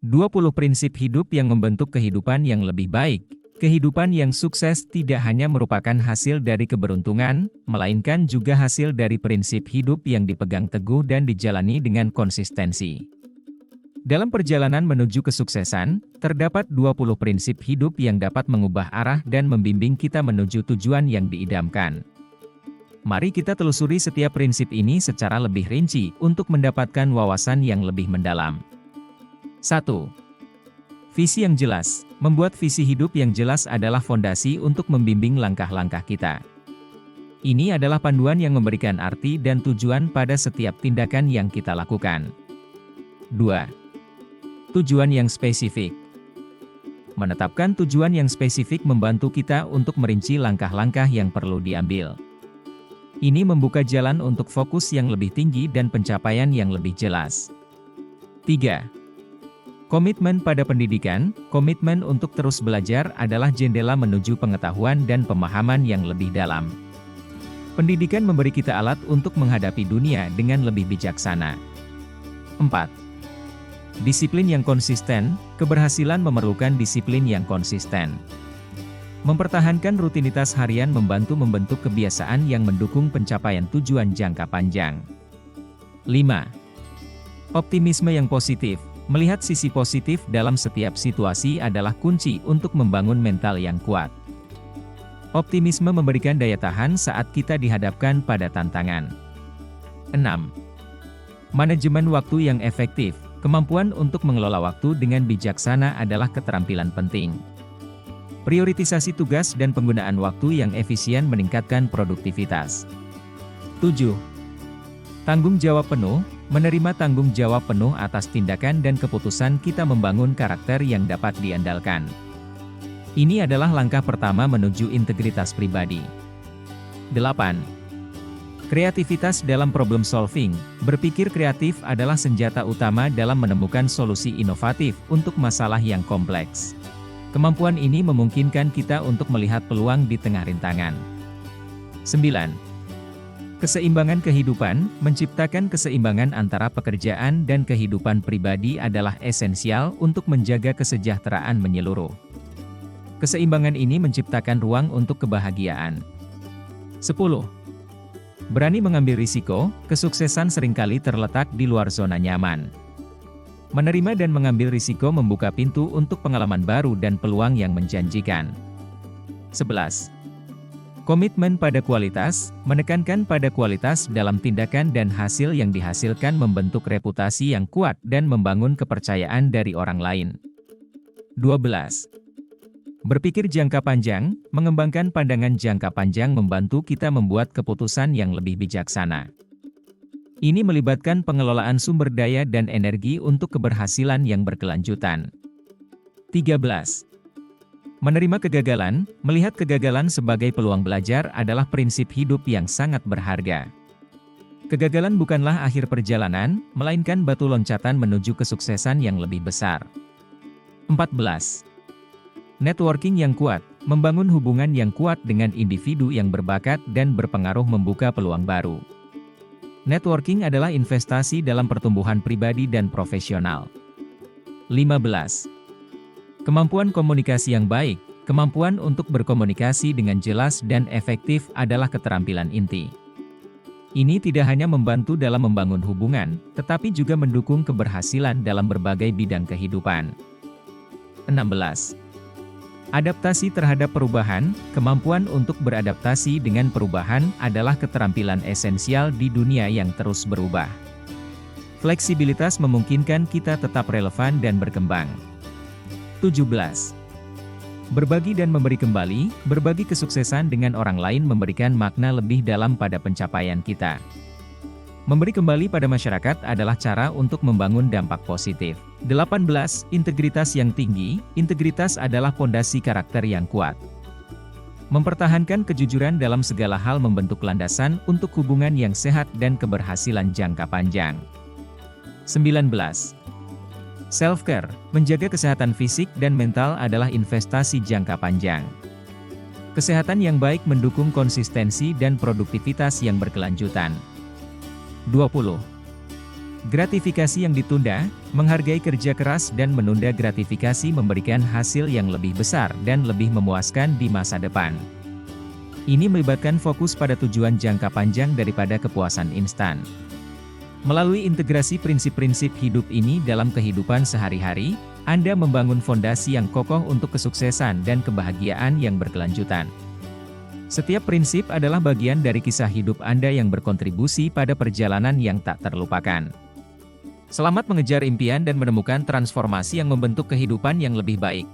20 prinsip hidup yang membentuk kehidupan yang lebih baik. Kehidupan yang sukses tidak hanya merupakan hasil dari keberuntungan, melainkan juga hasil dari prinsip hidup yang dipegang teguh dan dijalani dengan konsistensi. Dalam perjalanan menuju kesuksesan, terdapat 20 prinsip hidup yang dapat mengubah arah dan membimbing kita menuju tujuan yang diidamkan. Mari kita telusuri setiap prinsip ini secara lebih rinci untuk mendapatkan wawasan yang lebih mendalam. 1. Visi yang jelas. Membuat visi hidup yang jelas adalah fondasi untuk membimbing langkah-langkah kita. Ini adalah panduan yang memberikan arti dan tujuan pada setiap tindakan yang kita lakukan. 2. Tujuan yang spesifik. Menetapkan tujuan yang spesifik membantu kita untuk merinci langkah-langkah yang perlu diambil. Ini membuka jalan untuk fokus yang lebih tinggi dan pencapaian yang lebih jelas. 3. Komitmen pada pendidikan. Komitmen untuk terus belajar adalah jendela menuju pengetahuan dan pemahaman yang lebih dalam. Pendidikan memberi kita alat untuk menghadapi dunia dengan lebih bijaksana. 4. Disiplin yang konsisten. Keberhasilan memerlukan disiplin yang konsisten. Mempertahankan rutinitas harian membantu membentuk kebiasaan yang mendukung pencapaian tujuan jangka panjang. 5. Optimisme yang positif. Melihat sisi positif dalam setiap situasi adalah kunci untuk membangun mental yang kuat. Optimisme memberikan daya tahan saat kita dihadapkan pada tantangan. 6. Manajemen waktu yang efektif. Kemampuan untuk mengelola waktu dengan bijaksana adalah keterampilan penting. Prioritisasi tugas dan penggunaan waktu yang efisien meningkatkan produktivitas. 7. Tanggung jawab penuh. Menerima tanggung jawab penuh atas tindakan dan keputusan kita membangun karakter yang dapat diandalkan. Ini adalah langkah pertama menuju integritas pribadi. 8. Kreativitas dalam problem solving. Berpikir kreatif adalah senjata utama dalam menemukan solusi inovatif untuk masalah yang kompleks. Kemampuan ini memungkinkan kita untuk melihat peluang di tengah rintangan. 9. Keseimbangan kehidupan. Menciptakan keseimbangan antara pekerjaan dan kehidupan pribadi adalah esensial untuk menjaga kesejahteraan menyeluruh. Keseimbangan ini menciptakan ruang untuk kebahagiaan. 10. Berani mengambil risiko. Kesuksesan seringkali terletak di luar zona nyaman. Menerima dan mengambil risiko membuka pintu untuk pengalaman baru dan peluang yang menjanjikan. 11. Komitmen pada kualitas. Menekankan pada kualitas dalam tindakan dan hasil yang dihasilkan membentuk reputasi yang kuat dan membangun kepercayaan dari orang lain. 12. Berpikir jangka panjang. Mengembangkan pandangan jangka panjang membantu kita membuat keputusan yang lebih bijaksana. Ini melibatkan pengelolaan sumber daya dan energi untuk keberhasilan yang berkelanjutan. 13. Menerima kegagalan. Melihat kegagalan sebagai peluang belajar adalah prinsip hidup yang sangat berharga. Kegagalan bukanlah akhir perjalanan, melainkan batu loncatan menuju kesuksesan yang lebih besar. 14. Networking yang kuat. Membangun hubungan yang kuat dengan individu yang berbakat dan berpengaruh membuka peluang baru. Networking adalah investasi dalam pertumbuhan pribadi dan profesional. 15. Kemampuan komunikasi yang baik. Kemampuan untuk berkomunikasi dengan jelas dan efektif adalah keterampilan inti. Ini tidak hanya membantu dalam membangun hubungan, tetapi juga mendukung keberhasilan dalam berbagai bidang kehidupan. 16. Adaptasi terhadap perubahan. Kemampuan untuk beradaptasi dengan perubahan adalah keterampilan esensial di dunia yang terus berubah. Fleksibilitas memungkinkan kita tetap relevan dan berkembang. 17. Berbagi dan memberi kembali. Berbagi kesuksesan dengan orang lain memberikan makna lebih dalam pada pencapaian kita. Memberi kembali pada masyarakat adalah cara untuk membangun dampak positif. 18. Integritas yang tinggi. Integritas adalah pondasi karakter yang kuat. Mempertahankan kejujuran dalam segala hal membentuk landasan untuk hubungan yang sehat dan keberhasilan jangka panjang. 19. Self-care. Menjaga kesehatan fisik dan mental adalah investasi jangka panjang. Kesehatan yang baik mendukung konsistensi dan produktivitas yang berkelanjutan. 20. Gratifikasi yang ditunda, menghargai kerja keras dan menunda gratifikasi memberikan hasil yang lebih besar dan lebih memuaskan di masa depan. Ini melibatkan fokus pada tujuan jangka panjang daripada kepuasan instan. Melalui integrasi prinsip-prinsip hidup ini dalam kehidupan sehari-hari, Anda membangun fondasi yang kokoh untuk kesuksesan dan kebahagiaan yang berkelanjutan. Setiap prinsip adalah bagian dari kisah hidup Anda yang berkontribusi pada perjalanan yang tak terlupakan. Selamat mengejar impian dan menemukan transformasi yang membentuk kehidupan yang lebih baik.